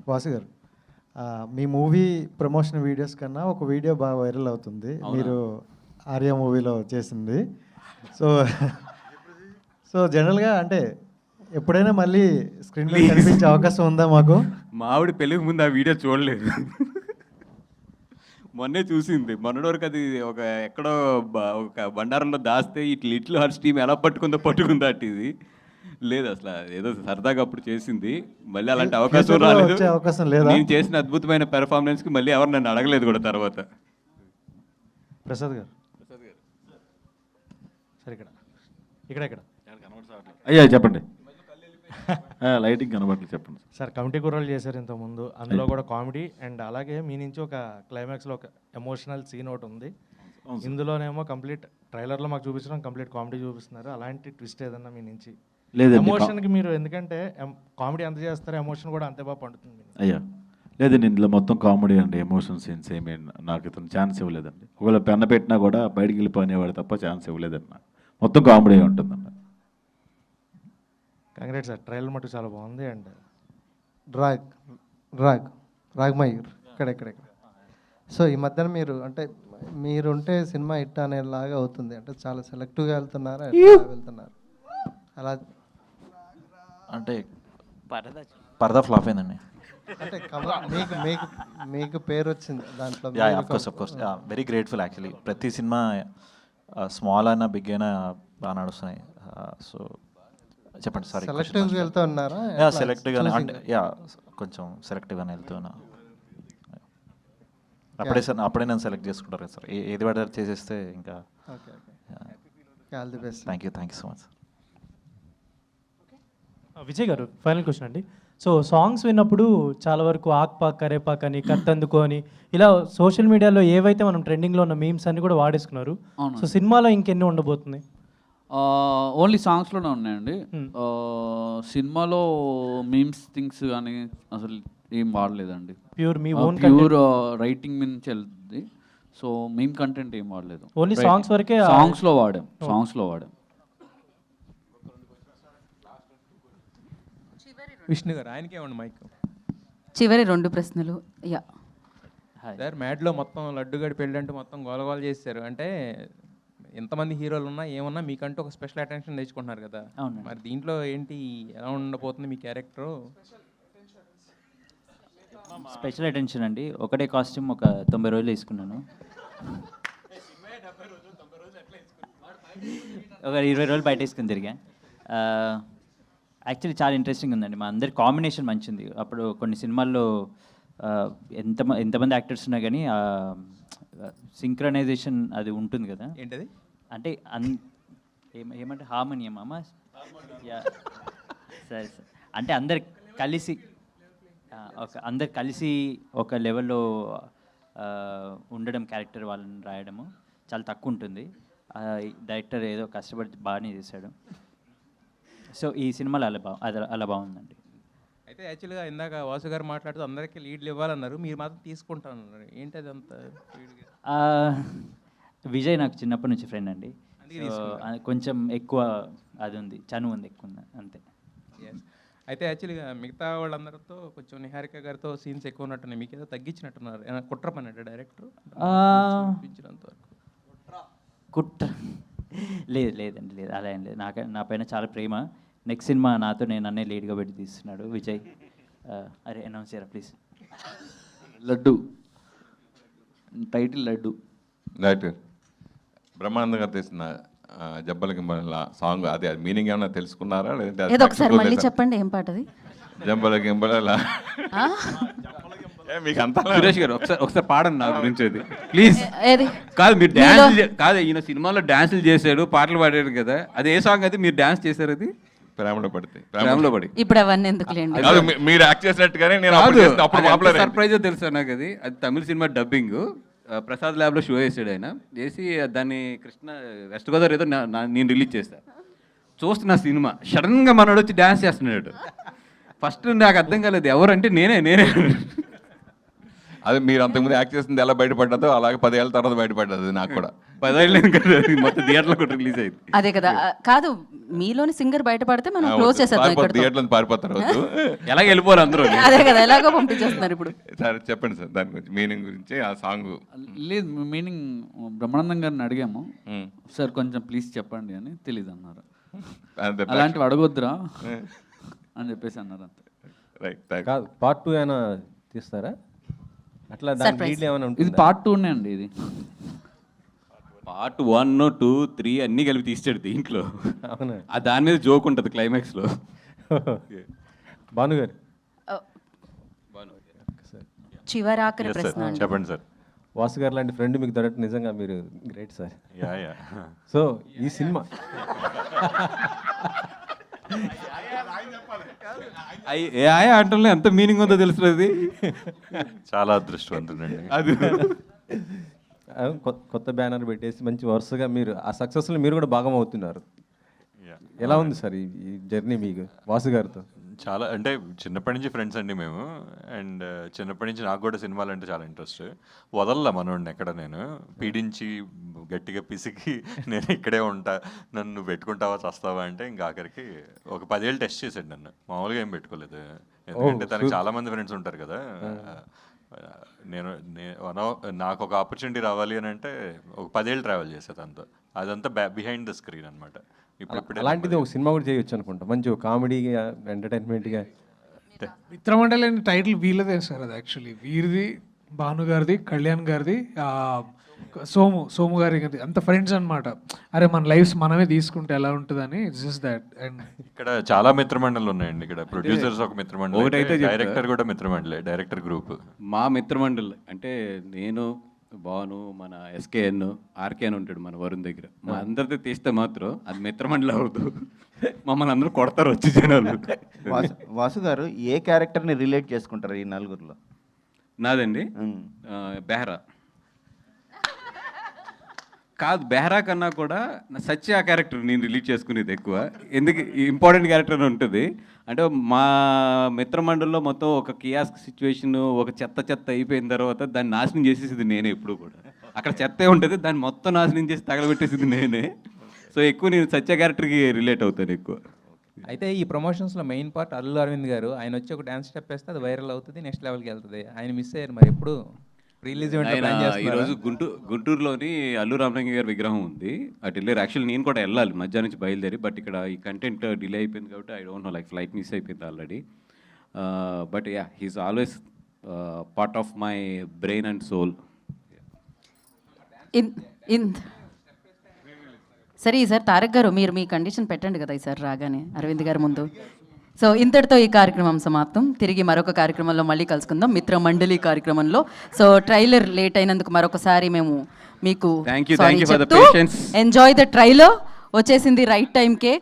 వాసు గారు, మీ movie promotion videos కన్నా ఒక వీడియో బాగా వైరల్ అవుతుంది. మీరు ఆర్య మూవీలో చేసింది. సో సో జనరల్గా అంటే ఎప్పుడైనా మళ్ళీ స్క్రీన్ మీద కనిపించే అవకాశం ఉందా మాకు? మా ఆవిడ పెళ్ళికి ముందు ఆ వీడియో చూడలేదు, మొన్నే చూసింది. మొన్నటి వరకు అది ఒక ఎక్కడో ఒక బండారంలో దాస్తే ఇట్లు హర్ష్ టీం ఎలా పట్టుకుందో అటు ఇది లేదు. అసలు ఏదో సరదాగా అప్పుడు చేసింది. మళ్ళీ అలాంటి అవకాశం రాలేదు. అవకాశం లేదా? నేను చేసిన అద్భుతమైన పెర్ఫార్మెన్స్కి మళ్ళీ ఎవరు నన్ను అడగలేదు కూడా తర్వాత. ప్రసాద్ గారు సరే ఇక్కడ అయ్యా చెప్పండి. లైటింగ్ కనబడలేదు, చెప్పండి సార్. కమిటీ కుర్రాలు చేశారు ఇంతకుముందు, అందులో కూడా కామెడీ అండ్ అలాగే మీ నుంచి ఒక క్లైమాక్స్లో ఒక ఎమోషనల్ సీన్ ఒకటి ఉంది. ఇందులోనేమో కంప్లీట్ ట్రైలర్లో మాకు చూపించడం కంప్లీట్ కామెడీ చూపిస్తున్నారు. అలాంటి ట్విస్ట్ ఏదన్నా మీ నుంచి? లేదు ఎమోషన్కి మీరు ఎందుకంటే కామెడీ ఎంత చేస్తారో ఎమోషన్ కూడా అంతే బాగా పండుతుంది. అయ్యా లేదండి, ఇందులో మొత్తం కామెడీ అండి, ఎమోషన్ సీన్స్ ఏమి నాకు ఇతను ఛాన్స్ ఇవ్వలేదండి. ఒకవేళ పెన్న పెట్టినా కూడా బయటికి వెళ్ళిపోయినవాడు తప్ప ఛాన్స్ ఇవ్వలేదండి. నాకు మొత్తం కామెడీ ఉంటుందండి. కంగ్రాట్ సార్, ట్రైలర్ మటుకు చాలా బాగుంది. అండ్ రాగ్మయూర్ ఇక్కడ. సో ఈ మధ్యన మీరు అంటే మీరుంటే సినిమా హిట్ అనేలాగా అవుతుంది అంటే చాలా సెలెక్టివ్గా వెళ్తున్నారు అలా అంటే పరదా ఫ్లాప్ అయిందండి. అంటే మీకు పేరు వచ్చింది దాంట్లో. Of course very grateful actually. ప్రతి సినిమా స్మాల్ అయినా బిగ్ అయినా బాగా నడుస్తున్నాయి. సో చెప్పండి. సారీ, సెలెక్టివ్గా వెళ్తూ ఉన్నారా? సెలెక్టివ్గానే అంటే కొంచెం సెలెక్టివ్గానే వెళ్తున్నా. అప్పుడే నేను సెలెక్ట్ చేసుకుంటారు కదా సార్. ఏది పడితే చేసేస్తే ఇంకా. All the best. Thank you so much. Vijay గారు, ఫైనల్ క్వశ్చన్ అండి. సో సాంగ్స్ విన్నప్పుడు చాలా వరకు ఆక్పాక్ కరేపాక్ అని కత్తందుకు అని ఇలా సోషల్ మీడియాలో ఏవైతే మనం ట్రెండింగ్లో ఉన్న మీమ్స్ అన్ని కూడా వాడేసుకున్నారు. సో సినిమాలో ఇంకెన్ని ఉండబోతుంది? ఓన్లీ సాంగ్స్లోనే ఉన్నాయండి. సినిమాలో మీమ్స్ థింగ్స్ కానీ అసలు ఏం వాడలేదండి. ప్యూర్ మీ ఓన్ ప్యూర్ రైటింగ్ నుంచి వెళ్తుంది. సో మీమ్ కంటెంట్ ఏం వాడలేదు. ఓన్లీ సాంగ్స్ వరకే. సాంగ్స్లో వాడాం. విష్ణు గారు, ఆయనకే ఉండి మైక్. చివరి 2 ప్రశ్నలు. సార్, మ్యాడ్లో మొత్తం లడ్డుగడి పెళ్ళి అంటే మొత్తం గోలగోల చేశారు. అంటే ఎంతమంది హీరోలు ఉన్నా ఏమన్నా మీకంటూ ఒక స్పెషల్ అటెన్షన్ తెచ్చుకుంటున్నారు కదా. మరి దీంట్లో ఏంటి, ఎలా ఉండబోతుంది మీ క్యారెక్టరు? స్పెషల్ అటెన్షన్ అండి. ఒకటే కాస్ట్యూమ్ ఒక 90 రోజులు వేసుకున్నాను. ఒక 20 రోజులు బయట వేసుకుని తిరిగా. యాక్చువల్లీ చాలా ఇంట్రెస్టింగ్ ఉందండి. మా అందరి కాంబినేషన్ మంచిది. అప్పుడు కొన్ని సినిమాల్లో ఎంతమంది యాక్టర్స్ ఉన్నా కానీ సింక్రనైజేషన్ అది ఉంటుంది కదా. ఏంటది అంటే ఏమంటే హార్మోనియం అమ్మా. సరే సార్, అంటే అందరు కలిసి ఒక లెవెల్లో ఉండడం, క్యారెక్టర్ వాళ్ళని రాయడము చాలా తక్కువ ఉంటుంది. డైరెక్టర్ ఏదో కష్టపడి బాగానే చేశాడు. సో ఈ సినిమాలో అలా బాగుందండి. అయితే యాక్చువల్గా ఇందాక వాసు గారు మాట్లాడుతూ అందరికీ లీడ్లు ఇవ్వాలన్నారు, మీరు మాత్రం తీసుకుంటానన్నారు. ఏంటి అది అంత? విజయ్ నాకు చిన్నప్పటి నుంచి ఫ్రెండ్ అండి. కొంచెం ఎక్కువ అది ఉంది, చనువు ఉంది, ఎక్కువ ఉంది అంతే. అయితే యాక్చువల్గా మిగతా వాళ్ళందరితో కొంచెం నిహారిక గారితో సీన్స్ ఎక్కువ ఉన్నట్టున్నాయి. మీకు ఏదో తగ్గించినట్టున్నారు. కుట్ర పని అంటే డైరెక్టర్ కుట్ర లేదండి, లేదు, అలా ఏం లేదు. నా పైన చాలా ప్రేమ. నెక్స్ట్ సినిమా నాతో నన్నే లీడ్గా పెట్టి తీస్తున్నాడు విజయ్. అరే అనౌన్స్ చేయరా please. Laddu title laddu. Director Brahmananda గారు తీసిన జబ్బల గింబల సాంగ్, అది మీనింగ్ ఏమైనా తెలుసుకున్నారా? లేదంటే ఒకసారి మళ్ళీ చెప్పండి, ఏం పాట అది? జబ్బల గింబల మీకు అంతా. సురేష్ గారు ఒకసారి పాడండి నా గురించి అది ప్లీజ్. కాదు, మీరు కాదు, ఈయన సినిమాలో డాన్సులు చేశాడు, పాటలు పాడాడు కదా. అది ఏ సాంగ్? అది మీరు డాన్స్ చేశారు? అది ప్రేమలో పడి. ఇప్పుడు అవన్నీ ఎందుకులేండి. మీరు యాక్ట్ చేసినట్టుగానే నేను సర్ప్రైజ్ తెలుసా నాకు. అది తమిళ సినిమా డబ్బింగ్ ప్రసాద్ ల్యాబ్లో షో చేసాడు ఆయన. చేసి దాన్ని కృష్ణ వెస్ట్ గోదావరి ఏదో నేను రిలీజ్ చేస్తాను. చూస్తున్నా సినిమా, సడన్గా మనోడు వచ్చి డ్యాన్స్ చేస్తున్నాడు. ఫస్ట్ నాకు అర్థం కాలేదు ఎవరంటే నేనే. అది మీరు అంతకుముందు యాక్ట్ చేసింది ఎలా బయటపడ్డదో అలాగే 10 ఏళ్ళ తర్వాత బయటపడ్డది నాకు కూడా. 10 ఏళ్ళు కదా, మొత్తం థియేటర్లో కూడా రిలీజ్ అయింది. అదే కదా కాదు మీలోని సింగర్ బయటపడితే మనం క్లోజ్ చేసేద్దాం ఇక్కడ థియేటర్లో పారిపోతారు వద్దు. ఎలాగ వెళ్ళిపోరు అందరూ. అదే కదా ఎలాగో పంపించేస్తున్నారు ఇప్పుడు. సార్ చెప్పండి సార్ దాని గురించి, మీనింగ్ గురించి, ఆ సాంగ్. లేదు మీనింగ్ బ్రహ్మానందం గారిని అడిగాము, సార్ కొంచెం ప్లీజ్ చెప్పండి అని, తెలీదు అన్నారు. అలాంటివి అడగొద్దురా అని చెప్పేసి అన్నారు అంతే. రైట్. కాదు పార్ట్ 2 అయినా తీస్తారా అట్లా? దాని Surprise. లీడ్లు ఏమైనా ఇది ఉంటుంది? పార్ట్ 2నే అండి. ఇది పార్ట్ 1, 2, 3 అన్నీ కలిపి తీస్తాడు దీంట్లో. అవునా? ఆ దాని మీద జోక్ ఉంటుంది క్లైమాక్స్లో. భానుగారు చివరాఖరి ప్రశ్న అండి. చెప్పండి సార్. వాసు గారు లాంటి ఫ్రెండ్ మీకు దొరకడం నిజంగా మీరు గ్రేట్ సార్. యా. సో ఈ సినిమా ఏ ఆయా అంటలో ఎంత మీనింగ్ ఉందో తెలుస్తుంది. చాలా అదృష్టవంతుడండి. అది కొత్త బ్యానర్ పెట్టేసి మంచి వరుసగా మీరు ఆ సక్సెస్లో మీరు కూడా భాగం అవుతున్నారు. ఎలా ఉంది సార్ ఈ జర్నీ మీకు వాసు గారితో? చాలా అంటే చిన్నప్పటి నుంచి ఫ్రెండ్స్ అండి మేము. అండ్ చిన్నప్పటి నుంచి నాకు కూడా సినిమాలు అంటే చాలా ఇంట్రెస్ట్. వదల్లా మనోడిని ఎక్కడ నేను పీడించి గట్టిగా పిసికి నేను ఇక్కడే ఉంటా, నన్ను పెట్టుకుంటావా చస్తావా అంటే ఇంకా ఆఖరికి ఒక 10 ఏళ్ళు టెస్ట్ చేశాడు నన్ను. మామూలుగా ఏం పెట్టుకోలేదు, ఎందుకంటే తనకి చాలా మంది ఫ్రెండ్స్ ఉంటారు కదా. నాకు ఒక ఆపర్చునిటీ రావాలి అని అంటే ఒక 10 ఏళ్ళు ట్రావెల్ చేసే తనతో. అదంతా బిహైండ్ ద స్క్రీన్ అనమాట. అలాంటిది ఒక సినిమా కూడా చేయొచ్చు అనుకుంటా, మంచి కామెడీగా ఎంటర్టైన్మెంట్గా. మిత్రమండలి అనే టైటిల్ వీళ్ళదే సార్. అది యాక్చువల్లీ వీరిది, భాను గారిది, కళ్యాణ్ గారిది, సోము గారి అంత ఫ్రెండ్స్ అనమాట. అరే మన లైఫ్స్ మనమే తీసుకుంటే ఎలా ఉంటుందని జస్ట్ దాట్. అండ్ ఇక్కడ చాలా మిత్రమండలి ఉన్నాయండి. ఇక్కడ ప్రొడ్యూసర్స్ ఒక మిత్రమండలి, ఒకటైతే డైరెక్టర్ కూడా మిత్రమండలి, డైరెక్టర్ గ్రూప్. మా మిత్రమండలి అంటే నేను, భాను, మన ఎస్కేఎన్, ఆర్కేఎన్ ఉంటాడు మన వరుణ్ దగ్గర. మా అందరితో తీస్తే మాత్రం అది మిత్రమండలి అవుతూ మమ్మల్ని అందరూ కొడతారు వచ్చి జనాలు. వాసు గారు ఏ క్యారెక్టర్ని రిలేట్ చేసుకుంటారు ఈ నలుగురిలో? నాదండి బెహ్రా. కాదు, బెహ్రా కన్నా కూడా నా సత్య ఆ క్యారెక్టర్ నేను రిలీజ్ చేసుకునేది ఎక్కువ. ఎందుకు ఇంపార్టెంట్ క్యారెక్టర్ అని ఉంటుంది అంటే, మా మిత్రమండలిలో మొత్తం ఒక కియాస్క్ సిచ్యువేషన్, ఒక చెత్త అయిపోయిన తర్వాత దాన్ని నాశనం చేసేసింది నేనే. ఎప్పుడు కూడా అక్కడ చెత్తే ఉంటుంది, దాన్ని మొత్తం నాశనం చేసి తగలబెట్టేసింది నేనే. సో ఎక్కువ నేను సత్య క్యారెక్టర్కి రిలేట్ అవుతాను ఎక్కువ. అయితే ఈ ప్రమోషన్స్లో మెయిన్ పార్ట్ అల్లు అరవింద్ గారు. ఆయన వచ్చి ఒక డాన్స్ స్టెప్ వేస్తే అది వైరల్ అవుతుంది, నెక్స్ట్ లెవెల్కి వెళ్తుంది. ఆయన మిస్ అయ్యారు, మరి ఎప్పుడు రిలీజ్ ఈరోజు గుంటూరులోని అల్లు రామలింగ గారి విగ్రహం ఉంది, అటు వెళ్ళారు. యాక్చువల్లీ నేను కూడా వెళ్ళాలి మధ్యాహ్నం నుంచి బయలుదేరి, బట్ ఇక్కడ ఈ కంటెంట్ డిలే అయిపోయింది కాబట్టి I don't know, like flight miss అయిపోయింది already. But yeah, he's always part of my brain and soul. సరే ఈసారి తారక్ గారు మీరు మీ కండిషన్ పెట్టండి కదా ఈసారి రాగానే అరవింద్ గారి ముందు. సో ఇంతటితో ఈ కార్యక్రమం సమాప్తం. తిరిగి మరొక కార్యక్రమంలో మళ్ళీ కలుసుకుందాం, మిత్ర మండలి కార్యక్రమంలో. సో ట్రైలర్ లేట్ అయినందుకు మరొకసారి మేము మీకు Thank you for the patience. Enjoy the trailer. వచ్చేసింది రైట్ టైంకే.